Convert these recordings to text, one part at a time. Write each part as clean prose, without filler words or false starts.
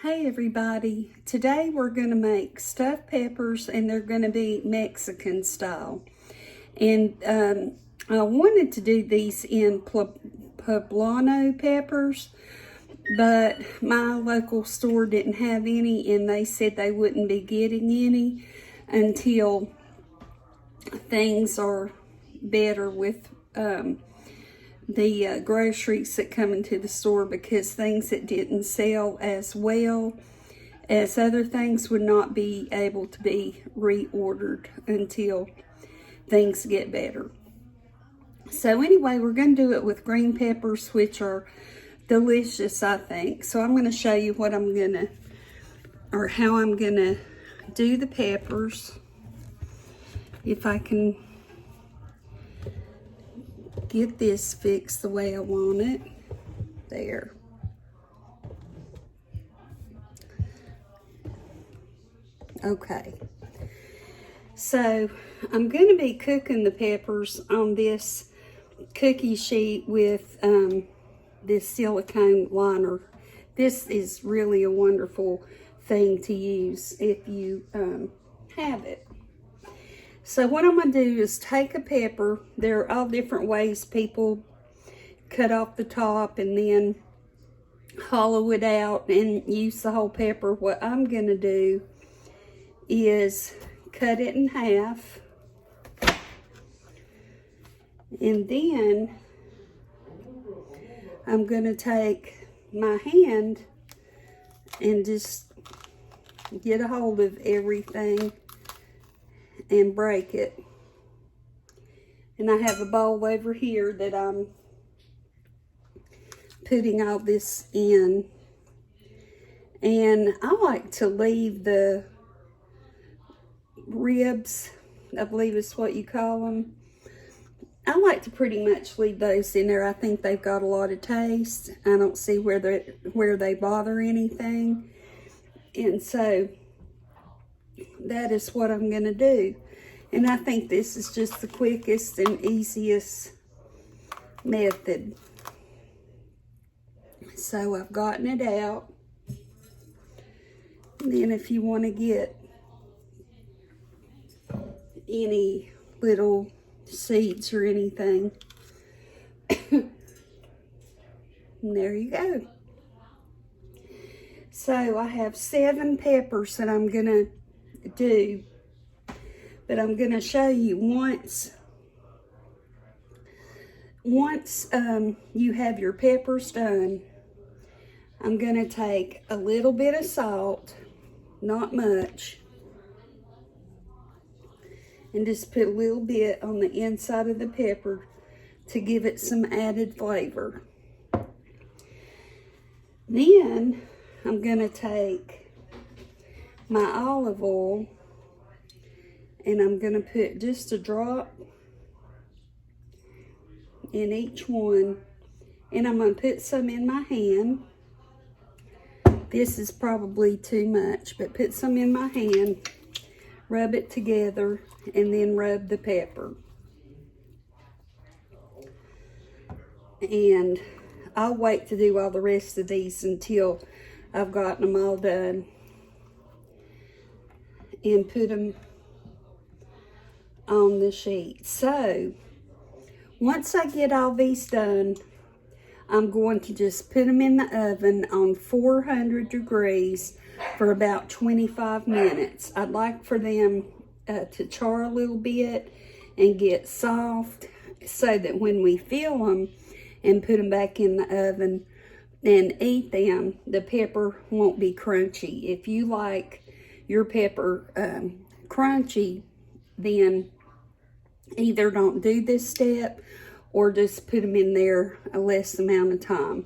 Hey everybody, today we're going to make stuffed peppers and they're going to be Mexican style. And I wanted to do these in poblano peppers, but my local store didn't have any and they said they wouldn't be getting any until things are better with the groceries that come into the store, because things that didn't sell as well as other things would not be able to be reordered until things get better. So anyway, we're going to do it with green peppers, which are delicious, I think. So I'm going to show you what I'm going to, or how I'm going to do the peppers. If I can get this fixed the way I want it. There. Okay. So I'm going to be cooking the peppers on this cookie sheet with this silicone liner. This is really a wonderful thing to use if you have it. So what I'm going to do is take a pepper. There are all different ways people cut off the top and then hollow it out and use the whole pepper. What I'm going to do is cut it in half. And then I'm going to take my hand and just get a hold of everything and break it. And I have a bowl over here that I'm putting all this in. And I like to leave the ribs, I believe is what you call them. I like to pretty much leave those in there. I think they've got a lot of taste. I don't see where they bother anything. And so that is what I'm going to do. And I think this is just the quickest and easiest method. So I've gotten it out. And then if you want to get any little seeds or anything, and there you go. So I have 7 peppers that I'm gonna do, but I'm gonna show you once you have your peppers done, I'm gonna take a little bit of salt, not much, and just put a little bit on the inside of the pepper to give it some added flavor. Then I'm going to take my olive oil and I'm going to put just a drop in each one, and I'm going to put some in my hand. This is probably too much, but put some in my hand, rub it together, and then rub the pepper. And I'll wait to do all the rest of these until I've gotten them all done and put them on the sheet. So once I get all these done, I'm going to just put them in the oven on 400 degrees for about 25 minutes. I'd like for them to char a little bit and get soft, so that when we fill them and put them back in the oven and eat them, the pepper won't be crunchy. If you like your pepper crunchy, then either don't do this step or just put them in there a less amount of time.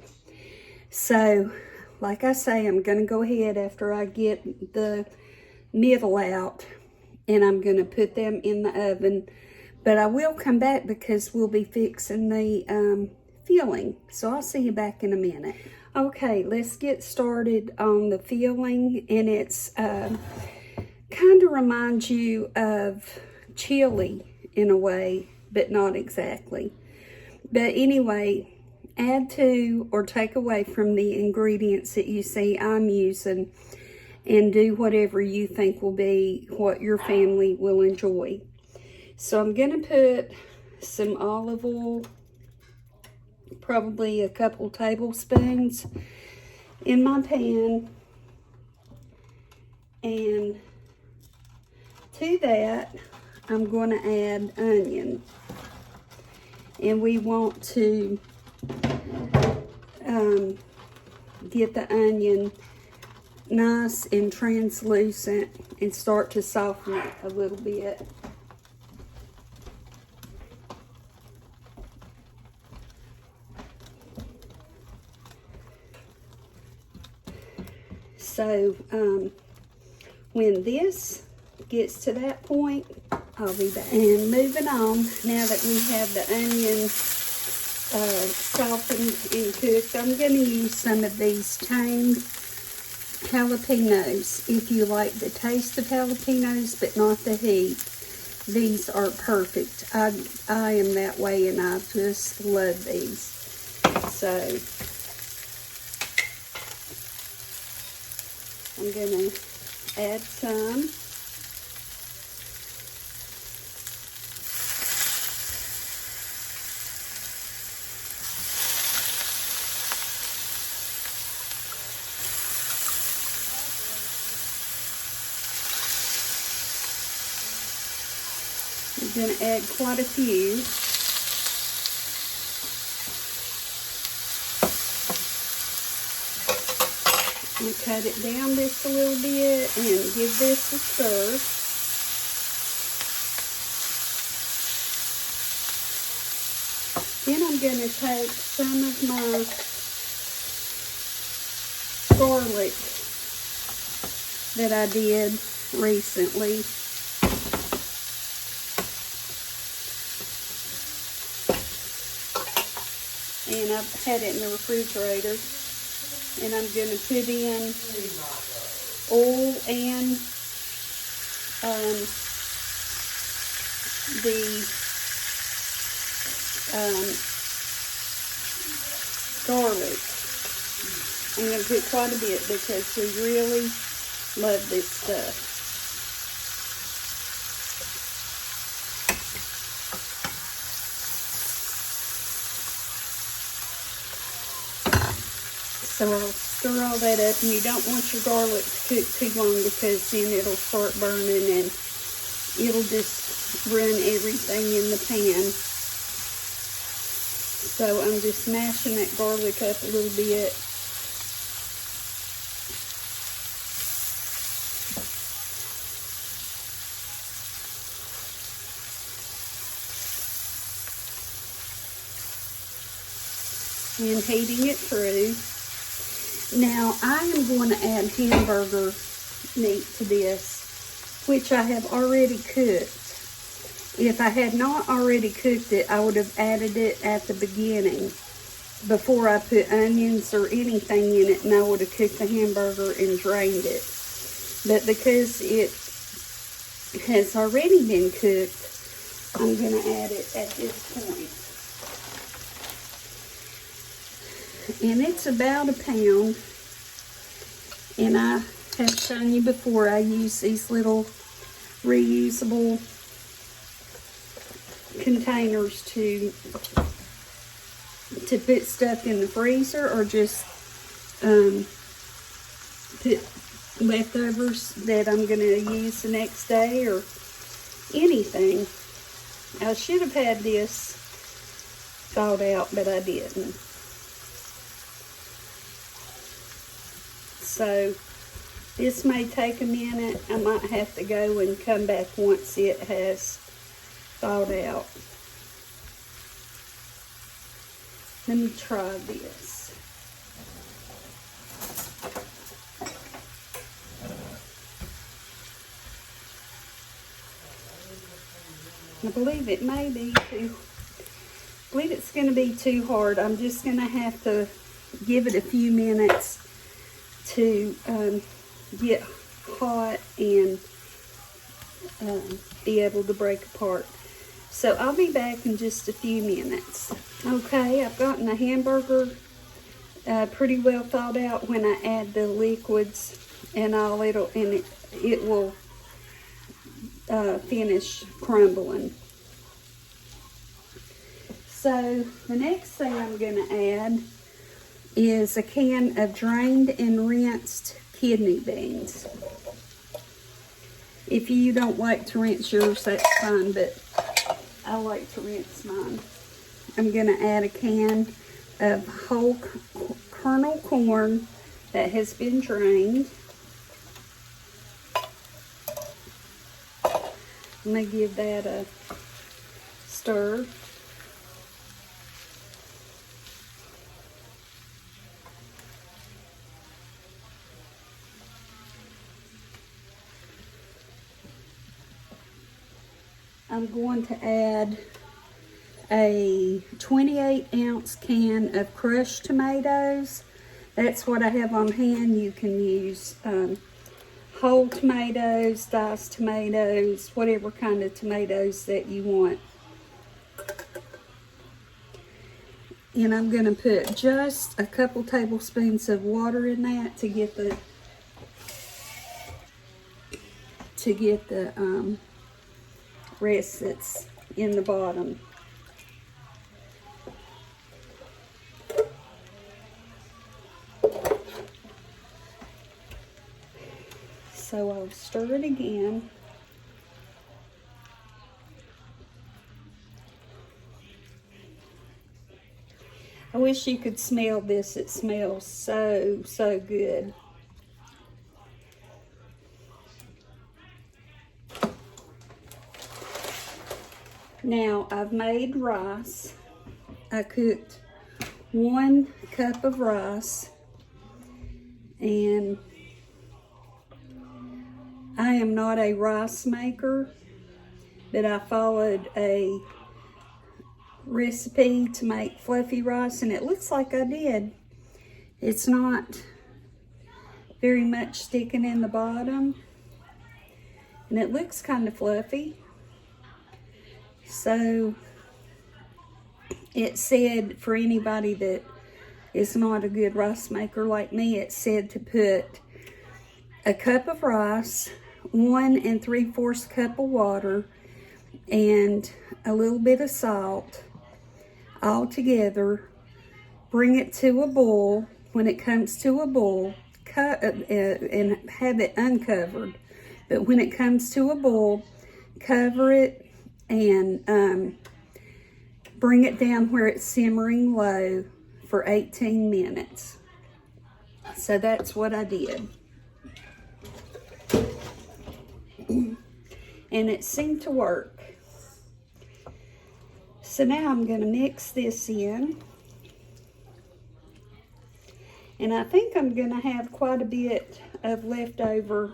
So like I say, I'm going to go ahead after I get the middle out, and I'm going to put them in the oven. But I will come back because we'll be fixing the filling. So I'll see you back in a minute. Okay, let's get started on the filling. And it's kind of reminds you of chili in a way, but not exactly. But anyway, add to or take away from the ingredients that you see I'm using, and do whatever you think will be what your family will enjoy. So I'm going to put some olive oil, probably a couple tablespoons, in my pan. And to that, I'm going to add onion. And we want to get the onion nice and translucent and start to soften it a little bit. So when this gets to that point, I'll be back. And moving on, now that we have the onion softened and cooked, I'm going to use some of these tamed jalapenos. If you like the taste of jalapenos but not the heat, these are perfect. I am that way, and I just love these. So I'm going to add some. I'm going to add quite a few. And cut it down just a little bit and give this a stir. Then I'm going to take some of my garlic that I did recently. And I've had it in the refrigerator. And I'm going to put in oil and the garlic. I'm going to put quite a bit because we really love this stuff. So I'll stir all that up, and you don't want your garlic to cook too long because then it'll start burning and it'll just run everything in the pan. So I'm just mashing that garlic up a little bit. And heating it through. Now, I am going to add hamburger meat to this, which I have already cooked. If I had not already cooked it, I would have added it at the beginning before I put onions or anything in it, and I would have cooked the hamburger and drained it. But because it has already been cooked, I'm going to add it at this point. And it's about a pound, and I have shown you before I use these little reusable containers to put stuff in the freezer, or just put leftovers that I'm going to use the next day or anything. I should have had this thawed out, but I didn't. So this may take a minute. I might have to go and come back once it has thawed out. Let me try this. I believe it may be too, I believe it's going to be too hard. I'm just going to have to give it a few minutes to get hot and be able to break apart. So I'll be back in just a few minutes. Okay, I've gotten the hamburger pretty well thawed out. When I add the liquids and all, it will finish crumbling. So the next thing I'm going to add is a can of drained and rinsed kidney beans. If you don't like to rinse yours, that's fine, but I like to rinse mine. I'm going to add a can of whole kernel corn that has been drained. I'm going to give that a stir. I'm going to add a 28-ounce can of crushed tomatoes. That's what I have on hand. You can use whole tomatoes, diced tomatoes, whatever kind of tomatoes that you want. And I'm going to put just a couple tablespoons of water in that to get the rest that's in the bottom. So I'll stir it again. I wish you could smell this. It smells so, so good. Now, I've made rice. I cooked 1 cup of rice, and I am not a rice maker, but I followed a recipe to make fluffy rice, and it looks like I did. It's not very much sticking in the bottom, and it looks kind of fluffy. So it said, for anybody that is not a good rice maker like me, it said to put a cup of rice, 1 3/4 cup of water, and a little bit of salt all together. Bring it to a boil. When it comes to a boil, and have it uncovered. But when it comes to a boil, cover it and bring it down where it's simmering low for 18 minutes. So that's what I did. And it seemed to work. So now I'm going to mix this in. And I think I'm going to have quite a bit of leftover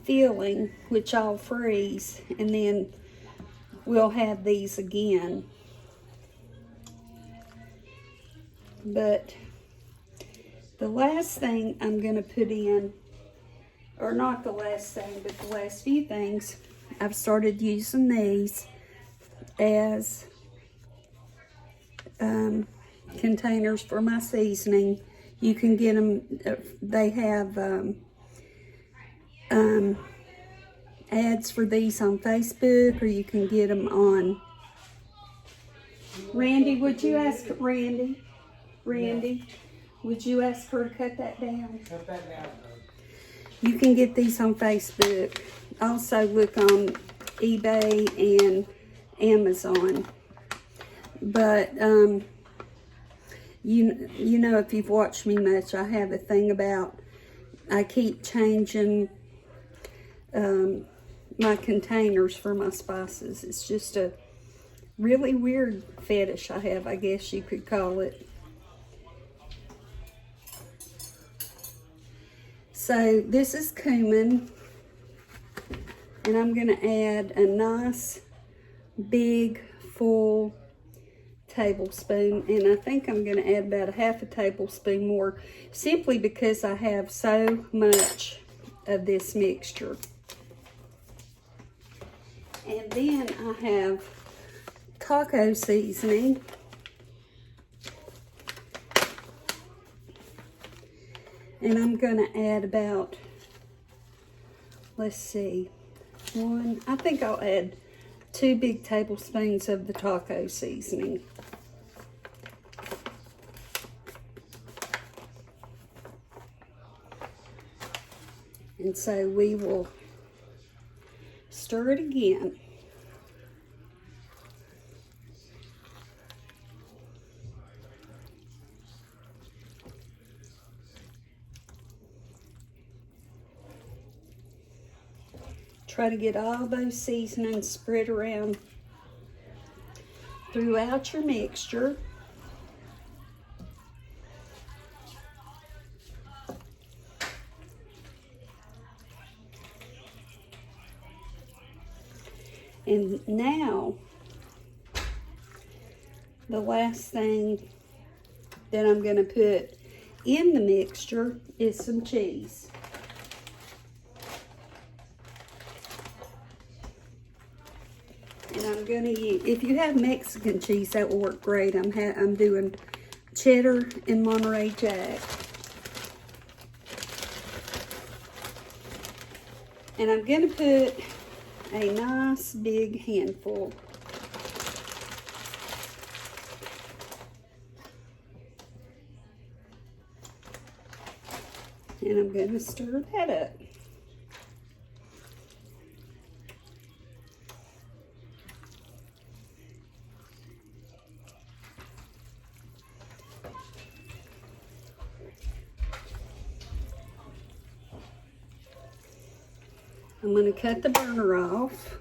filling, which I'll freeze, and then we'll have these again. But the last thing I'm going to put in, or not the last thing, but the last few things, I've started using these as containers for my seasoning. You can get them, they have ads for these on Facebook, or you can get them on. Randy, would you ask Randy, would you ask her to cut that down? Cut that down. You can get these on Facebook. Also look on eBay and Amazon. But you know, if you've watched me much, I have a thing about, I keep changing my containers for my spices. It's just a really weird fetish I have, I guess you could call it. So this is cumin, and I'm going to add a nice big full tablespoon, and I think I'm going to add about a half a tablespoon more, simply because I have so much of this mixture. And then I have taco seasoning. And I'm gonna add about, let's see, I think I'll add 2 big tablespoons of the taco seasoning. And so we will stir it again. Try to get all those seasonings spread around throughout your mixture. And now, the last thing that I'm going to put in the mixture is some cheese. And I'm going to use, if you have Mexican cheese, that will work great. I'm doing cheddar and Monterey Jack. And I'm going to put a nice big handful. And I'm going to stir that up. I'm going to cut the burner off.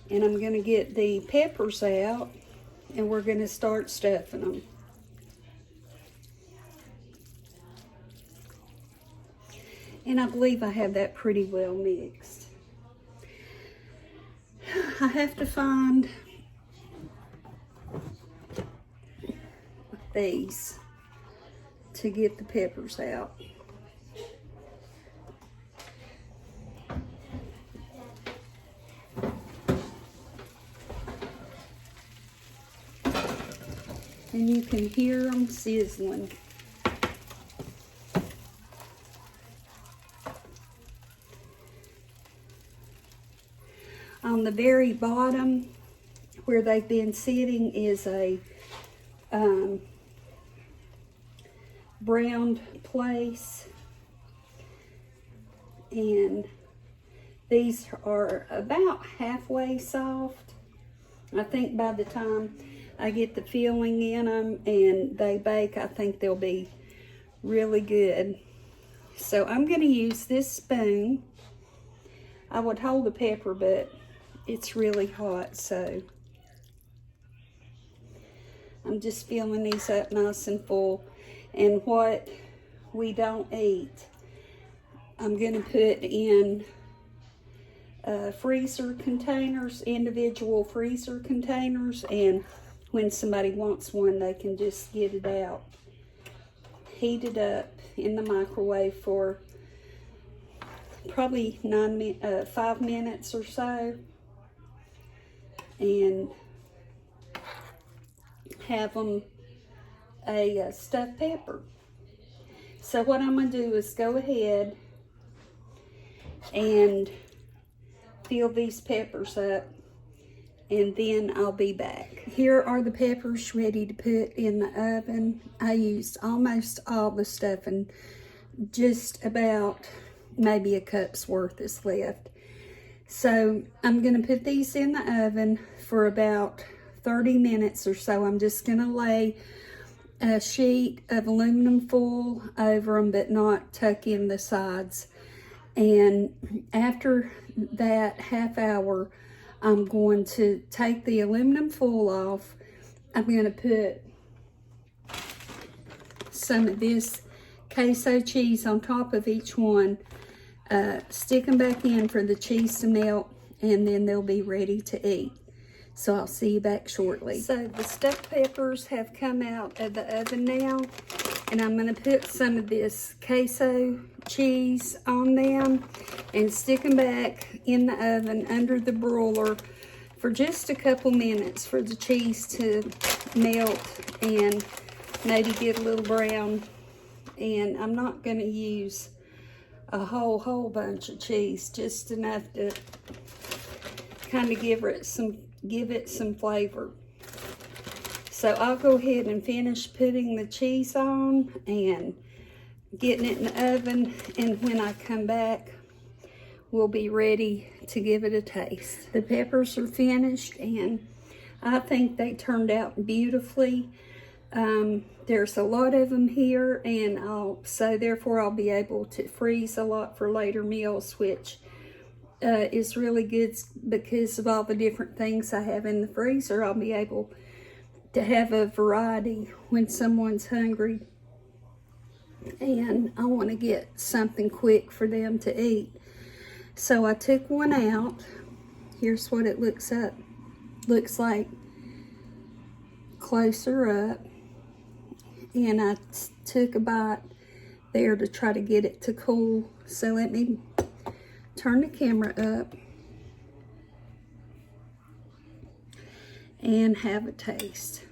And I'm going to get the peppers out, and we're going to start stuffing them. And I believe I have that pretty well mixed. I have to find these to get the peppers out. And you can hear them sizzling. On the very bottom where they've been sitting is a browned place, and these are about halfway soft. I think by the time I get the filling in them and they bake, I think they'll be really good. So I'm going to use this spoon. I would hold the pepper, but it's really hot, so I'm just filling these up nice and full. And what we don't eat, I'm going to put in freezer containers, individual freezer containers, and when somebody wants one, they can just get it out. Heat it up in the microwave for probably 5 minutes or so, and have them a stuffed pepper. So what I'm going to do is go ahead and fill these peppers up, and then I'll be back. Here are the peppers ready to put in the oven. I used almost all the stuffing, just about maybe a cup's worth is left. So I'm going to put these in the oven for about 30 minutes or so. I'm just going to lay a sheet of aluminum foil over them, but not tuck in the sides. And after that half hour, I'm going to take the aluminum foil off. I'm going to put some of this queso cheese on top of each one, stick them back in for the cheese to melt, and then they'll be ready to eat. So I'll see you back shortly. So the stuffed peppers have come out of the oven now, And I'm going to put some of this queso cheese on them and stick them back in the oven under the broiler for just a couple minutes for the cheese to melt and maybe get a little brown. And I'm not going to use a whole bunch of cheese, just enough to kind of give it some flavor. So I'll go ahead and finish putting the cheese on and getting it in the oven, and when I come back, we'll be ready to give it a taste. The peppers are finished, and I think they turned out beautifully. There's a lot of them here, and so therefore I'll be able to freeze a lot for later meals, which is really good because of all the different things I have in the freezer. I'll be able to have a variety when someone's hungry and I want to get something quick for them to eat. So I took one out. Here's what it looks like closer up, and I took a bite there to try to get it to cool. So let me turn the camera up and have a taste.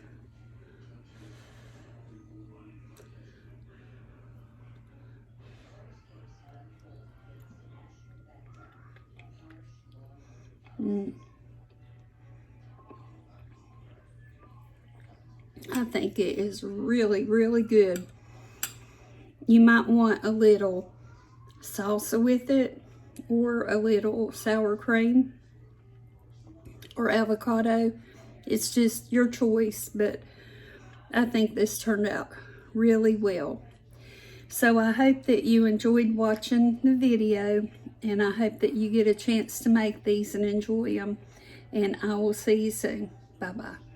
I think it is really, really good. You might want a little salsa with it, or a little sour cream or avocado. It's just your choice, but I think this turned out really well. So I hope that you enjoyed watching the video, and I hope that you get a chance to make these and enjoy them. And I will see you soon. Bye-bye.